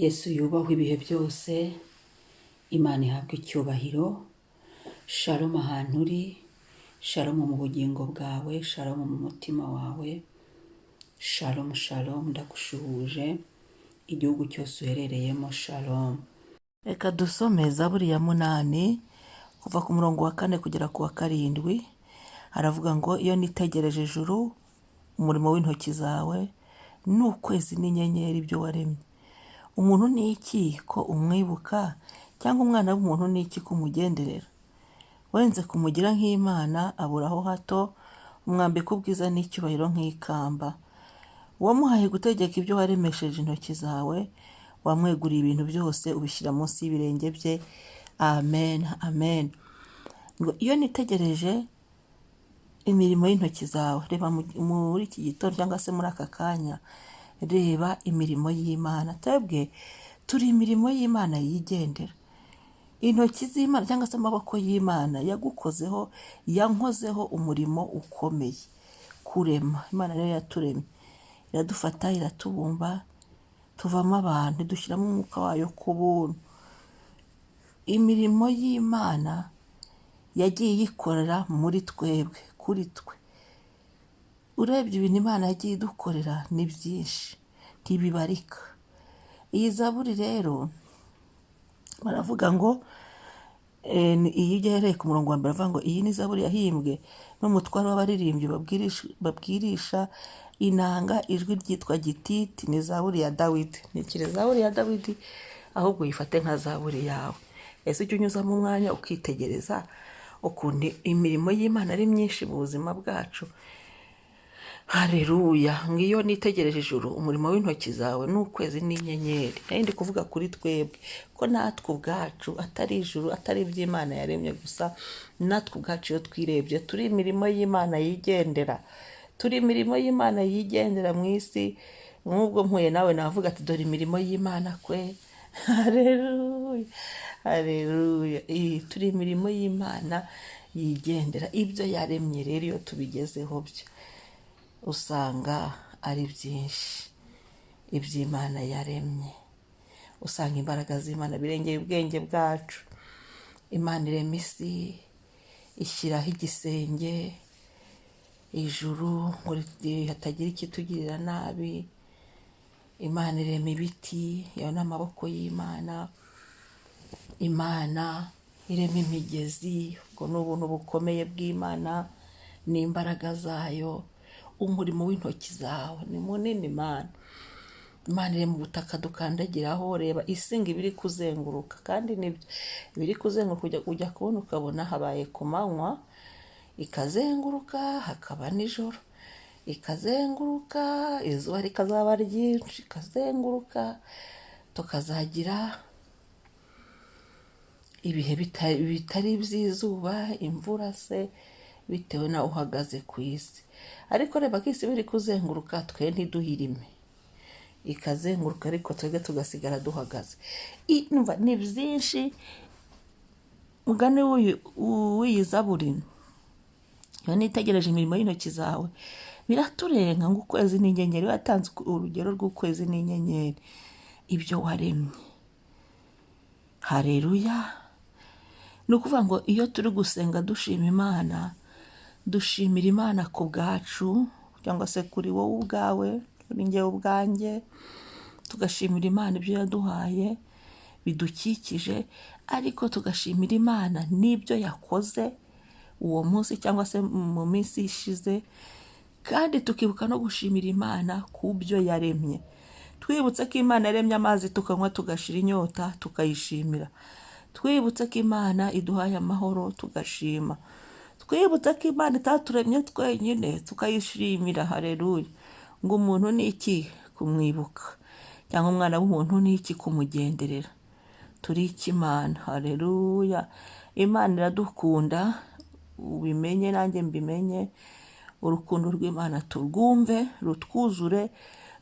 Yesu yubahwe ibihe byose, Imana ihabwe icyubahiro. Shalom ahantu uri, shalom mu bugingo bwawe, shalom mu mutima wawe, shalom shalom, ndagushuhuje igihugu cyose uherereyemo, shalom. Reka dusome Zaburi ya 8 kuva ku murongo wa 4 kugera ku wa 7. Haravuga ngo iyo nitegereje ijuru, umurimo w'intoki zawe, n'ukwezi n'inyenyeri byo waremye. Umuntu ni iki ko umwibuka, cyangwa umwana w'umuntu ni iki kumugenderera? Wenze kumugira nk'Imana aburaho hato, umwambika ubwiza n'icyubahiro nk'ikamba. Wamuhaye gutegeka ibyo waremesheje intoki zawe, wamweguriye ibintu byose ubishyira munsi y'ibirenge bye. Amen, amen. Ngo iyo nitegereje imirimo y'intoki zawe, reba muri iki gitondo cyangwa se muri aka kanya, reba imirimo y'Imana. Twebwe turi imirimo y'Imana yigendera. Intoki z'Imana cyangwa se amaboko y'Imana yagukozeho, yankozeho umurimo ukomeye, kurema. Imana rero yaturemye, iradufata, iratubumba, tuvamo abantu, idushyiramo umwuka wayo ku buntu. Imirimo y'Imana yagiye yikorera muri twebwe, kuri twe. Urebye ibintu Imana yagiye idukorera ni byinshi, ntibibarika. Iyi Zaburi rero baravuga ngo iyi ugereye ku murongo wa mbere bavuga ngo iyi ni Zaburi yahimbwe n'umutware w'abaririmbyi babwirisha inanga, ijwi ryitwa gititi. Ni Zaburi ya Dawidi. Ntikiri Zaburi ya Dawidi, ahubwo uyifate nka Zaburi yawe. Ese ujya unyuzamo umwanya ukitegereza ukuntu imirimo y'Imana ari myinshi mu buzima bwacu. Haleluya. Ngiyo nitegereje ijuru, umurimo w'intoki zawe, n'ukwezi n'inyenyeri. Ndi kuvuga kuri twebwe ko natwe ubwacu atari ijuru, atari iby'Imana yaremye gusa, natwe ubwacu iyo twirebye turi imirimo y'Imana yigendera. Turi imirimo y'Imana yigendera mu isi. Nk'ubwo mpuye nawe navuga ati dore imirimo y'Imana kwe. Haleluya, haleluya. Turi imirimo y'Imana yigendera. Ibyo yaremye rero iyo tubigezeho byo usanga ari byinshi. Iby'Imana yaremye, usanga imbaraga z'Imana birengeye ubwenge bwacu. Imana irema isi, ishyiraho igisenge, ijuru ngo hatagira ikitugirira nabi. Imana irema ibiti, yayo ni amaboko y'Imana. Imana irema imigezi, ubwo ni ubuntu bukomeye bw'Imana n'imbaraga zayo. Umurimo w'intoki zawe ni munini Imana. Imana irema ubutaka dukandagiraho. Reba isi ngo ibiri kuzenguruka, kandi nibyo ibiri kuzenguruka. Ujya kubona ukabona habaye ku manywa, ikazenguruka, hakaba nijoro, ikazenguruka, izuba rikazaba ryinshi, ikazenguruka, tukazagira ibihe bitari iby'izuba, imvura se, bitewe nawe uhagaze ku isi. Ariko reba ko isi biri kuzenguruka, twe ntiduhirime. Ikazenguruka ariko twebwe tugasigara duhagaze. Ni byinshi. Mugani w'iyi Zaburi, iyo nitegereje imirimo y'intoki zawe, biraturenga. Ngo ukwezi n'inyenyeri, watanze urugero rw'ukwezi n'inyenyeri, ibyo waremye. Haleluya. Ni ukuvuga ngo iyo turi gusenga dushima Imana, dushimira Imana ku bwacu, cyangwa se kuri wowe ubwawe, kuri njyewe ubwanjye, tugashimira Imana ibyo yaduhaye bidukikije, ariko tugashimira Imana n'ibyo yakoze uwo munsi cyangwa se mu minsi ishize, kandi tukibuka no gushimira Imana ku byo yaremye. Twibutse ko Imana yaremye amazi tukanywa tugashira inyota, tukayishimira. Twibutse ko Imana iduhaye amahoro, tugashima. Twibutse ko Imana itaturemye twenyine, tukayishimira. Haleluya. Ngo umuntu ni iki kumwibuka, cyangwa umwana w'umuntu ni iki kumugenderera? Turi iki Imana? Haleluya. Imana iradukunda, ubimenye nanjye mbimenye. Urukundo rw'Imana turwumve, rutwuzure,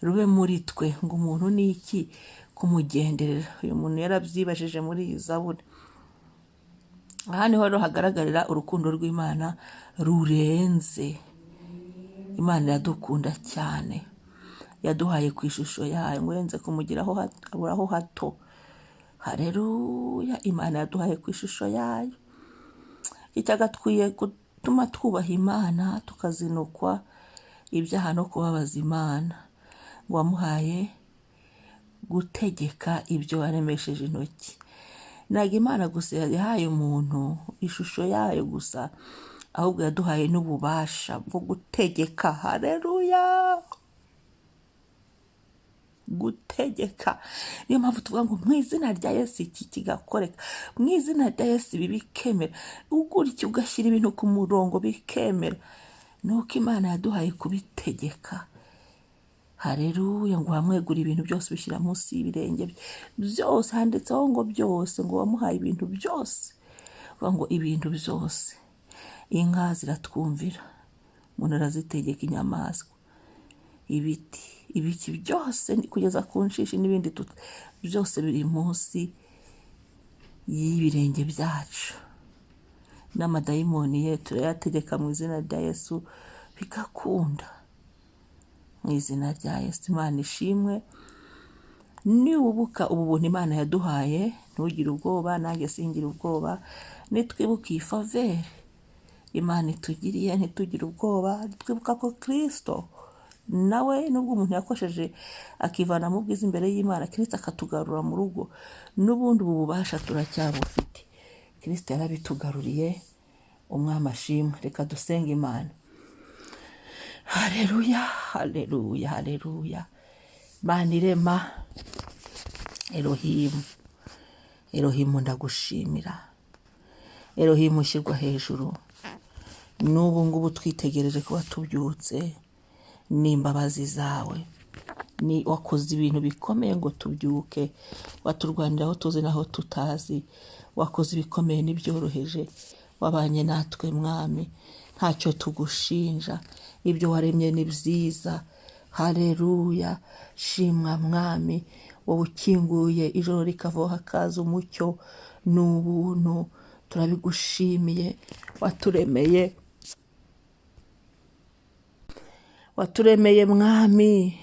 rube muri twe. Ngo umuntu ni iki kumugenderera? Uyu muntu yarabyibajije muri iyi Zaburi. Aha niho rero hagaragarira urukundo rw'Imana rurenze. Imana iradukunda cyane. yaduhaye ku ishusho yayo ngo yenze kumugiraho aburaho hato. Haleluya, Imana yaduhaye ku ishusho yayo. Icyagakwiye gutuma twubaha Imana tukazinukwa ibyaha no kubabaza Imana, ngo wamuhaye gutegeka ibyo waremesheje intoki. Ntabwo Imana gusa yahaye umuntu ishusho yayo gusa, ahubwo yaduhaye n'ububasha bwo gutegeka. Haleluya, gutegeka. Niyo mpamvu tuvuga ngo mu izina rya Yesu iki kigakoreka, mu izina rya Yesu ibi bikemera, uguriki ugashyira ibintu ku murongo bikemera. Nuko Imana yaduhaye kubitegeka. Haleluya, ngo wamwegura ibintu byose bishyira munsi y'ibirenge bye. Byose handitseho ngo byose, ngo wamuhaye ibintu byose. Ngo ibintu byose. Inka ziratwumvira, umuntu arazitegeka, inyamaswa, ibiti, ibiki byose kugeza ku nshishi n'ibindi byose biri munsi y'ibirenge byacu. N'amadayimoni ye turayategeka mu izina rya Yesu bigakunda. Mu izina rya Yesu, Imana ishimwe. Niwibuka ubu buntu Imana yaduhaye, ntugire ubwoba, nanjye singire ubwoba. Nitwibuka iyi faveri Imana itugiriye, ntitugire ubwoba. Twibuka ko Kristo nawe nubwo umuntu yakosheje akivana mu bwiza imbere y'Imana, Kristo akatugarura mu rugo, n'ubundi ubu bubasha turacyabufite. Kristo yarabitugaruriye. Umwami ashimwe. Reka dusenge Imana. Haleluya, haleluya, haleluya. Mana irema, Elohimu, Elohimu ndagushimira. Elohimu ushyirwa hejuru. N'ubu ngubu twitegereje kuba tubyutse n'imbabazi zawe. Ni wakoze ibintu bikomeye ngo tubyuke, waturwanira aho tuzi naho tutazi, wakoze ibikomeye n'ibyoroheje, wabanye natwe Mwami, ntacyo tugushinja. Ibyo waremye ni byiza. Haleluya, shimwa Mwami, wowe ukinguye ijoro rikavaho hakaza umucyo n'ubuntu. Turabigushimiye. Waturemeye Mwami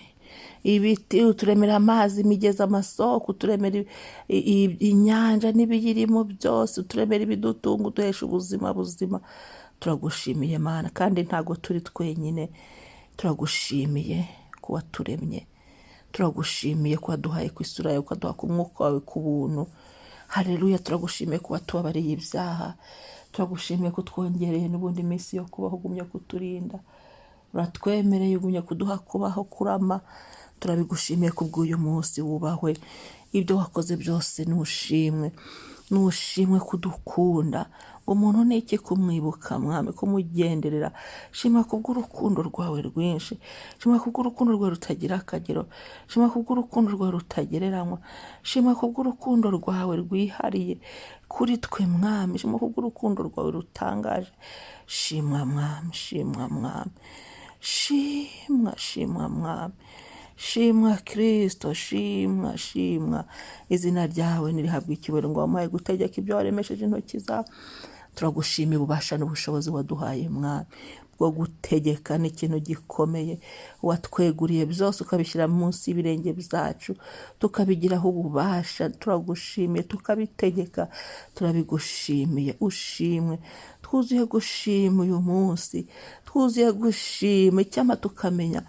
ibiti, uturemera amazi, imigezi, amasoko, uturemera inyanja n'ibiyirimo byose, uturemera ibidutunga, uduhesha ubuzima buzima. Turagushimiye Mana, kandi ntago turi twenyine. Turagushimiye ko waturemye. Turagushimiye ko waduhaye ku isura yawe, ukaduha ku mwuka wawe ku buntu. Haleluya, turagushimiye ko watubabariye ibyaha. Turagushimiye ko twongereye n'ubundi minsi yo kubaho, ugumye kuturinda. Uratwemereye, ugumye kuduha kubaho kurama. Turabigushimiye kubw'uyu munsi wubahwe. Ibyo wakoze byose nushimwe. Nushimwe kudukunda. Umuntu ni iki kumwibuka Mwami, kumugenderera. Shima kubw'urukundo rwawe rwinshi. Shima kubw'urukundo rwawe rutagira akagero. Shima kubw'urukundo rwawe rutagereranywa. Shima kubw'urukundo rwawe rwihariye kuri twe Mwami. Shima kubw'urukundo rwawe rutangaje. Shimwa Mwami, shimwa Mwami. Shimwa, shimwa Mwami. Shimwa Kristo, shimwa, shimwa. Izina ryawe nirihabwa icyubahiro, ngo wamuhaye gutegeka ibyo waremesheje intoki zawe. Turagushimiye ububasha n'ubushobozi waduhaye Mwami bwo gutegeka. Ni ikintu gikomeye. Watweguriye byose ukabishyira munsi y'ibirenge byacu, tukabigiraho ububasha. Turagushimiye, tukabitegeka. Turabigushimiye. Ushimwe. Twuzuye gushima uyu munsi, twuzuye gushima. Icyama tukamenya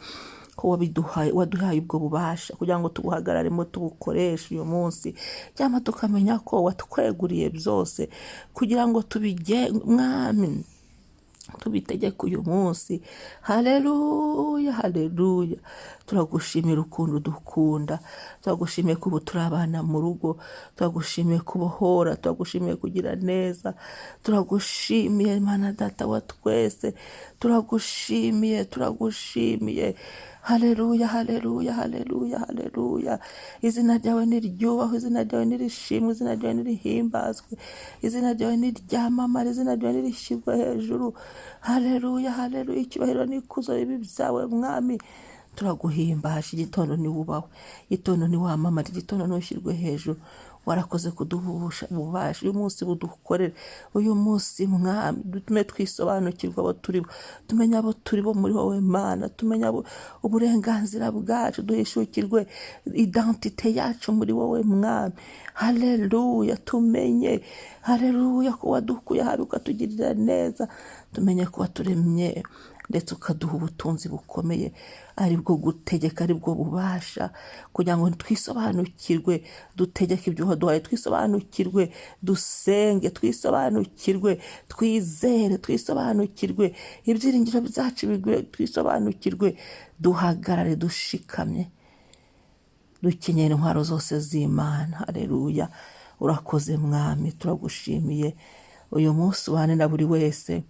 ko waduhaye ubwo bubasha kugira ngo tubuhagararemo, tubukoreshe uyu munsi. Cyama tukamenya ko watweguriye byose kugira ngo Mwami tubitegeke uyu munsi. Haleluya, haleluya. Turagushimira ukuntu dukunda. Turagushimiye kuba turi abana mu rugo. Turagushimiye kubohora. Turagushimiye kugira neza. Turagushimiye Mana Data wa twese. Turagushimiye, turagushimiye. Haleluya, haleluya, haleluya, haleluya. Izina ryawe niryubahwe, izina ryawe nirishimwe, izina ryawe nirihimbazwe, izina ryawe niryamamare, izina ryawe nirishyirwe hejuru. Haleluya, haleluya. Icyubahiro n'ikuzo bibi byawe Mwami. turaguhimbaje. Igitondo ni wubahwe, igitondo ni wamamare, igitondo ni ushyirwe hejuru. Warakoze kuduhusha ububasha uyu munsi budukorere. Uyu munsi mwami dutume twisobanukirwa abo turi bo, tumenye abo turi bo muri wowe Mana, tumenye uburenganzira bwacu, duhishukirwe identite yacu muri wowe mwami. Haleluya, tumenye haleluya ko wadukuye habi ukatugirira neza, tumenye ko waturemye ndetse ukaduha ubutunzi bukomeye, ari bwo gutegeka, ari bwo bubasha, kugira ngo twisobanukirwe, dutegeke ibyo waduhaye, twisobanukirwe, dusenge, twisobanukirwe, twizere, twisobanukirwe, ibyiringiro byacu bigwe, twisobanukirwe, duhagarare dushikamye, dukenyera intwaro zose z'Imana. Haleluya, urakoze mwami, turagushimiye. Uyu munsi ubane na buri wese.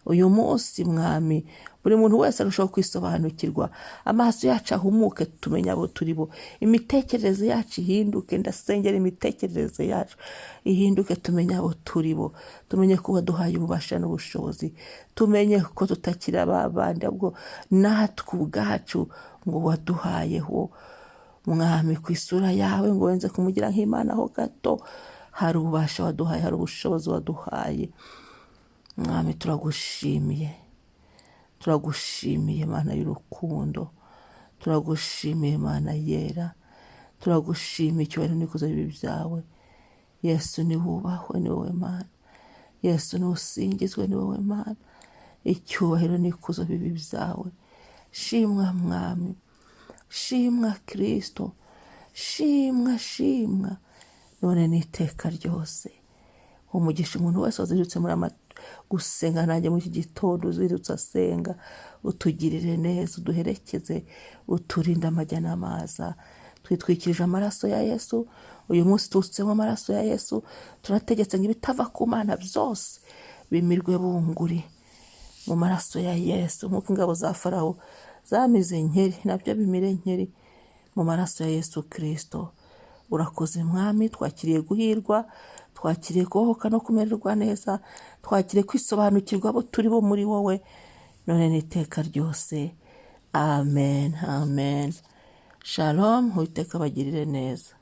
Uyu munsi mwami buri muntu wese arushaho kwisobanukirwa, amaso yacu ahumuke, tumenye abo turi bo, imitekerereze yacu ihinduke. Ndasengera imitekerereze yacu ihinduke, tumenye abo turi bo, tumenye ko waduhaye ububasha n'ubushobozi, tumenye ko tutakiri abandi, ahubwo natwe ubwacu ngo waduhayeho mwami ku isura yawe, ngo wenze kumugira nk'Imana ho gato. Hari ububasha waduhaye, hari ubushobozi waduhaye mwami. Turagushimiye, turagushimiye Mana y'urukundo, turagushimiye Mana yera, turagushimiye. Icyubahiro n'ikuzo bibi byawe Yesu ni wubahwe, ni wowe Mana. Yesu ni usingizwe, ni wowe Mana. Icyubahiro n'ikuzo bibi byawe. Shimwa mwami, shimwa Kristo, shimwa shimwa none n'iteka ryose. Umugisha umuntu wese wazindutse muri gusenga, nanjye muri iki gitondo uzindutse asenga, utugirire neza, uduherekeze, uturinde amajya n'amaza. Twitwikirije amaraso ya Yesu. Uyu munsi tutsemo amaraso ya Yesu. Turategetse ngo ibitava ku Mana byose bimirwe bunguri mu maraso ya Yesu, nk'uko ingabo za Farawo zamize nkeri, nabyo bimire nkeri mu maraso ya Yesu Kristo. Urakoze mwami, twakiriye guhirwa, twakiriye kubohoka no kumererwa neza, twakiriye kwisobanukirwa abo turi bo muri wowe, none n'iteka ryose. Amen, amen. Shalom, Uwiteka abagirire neza.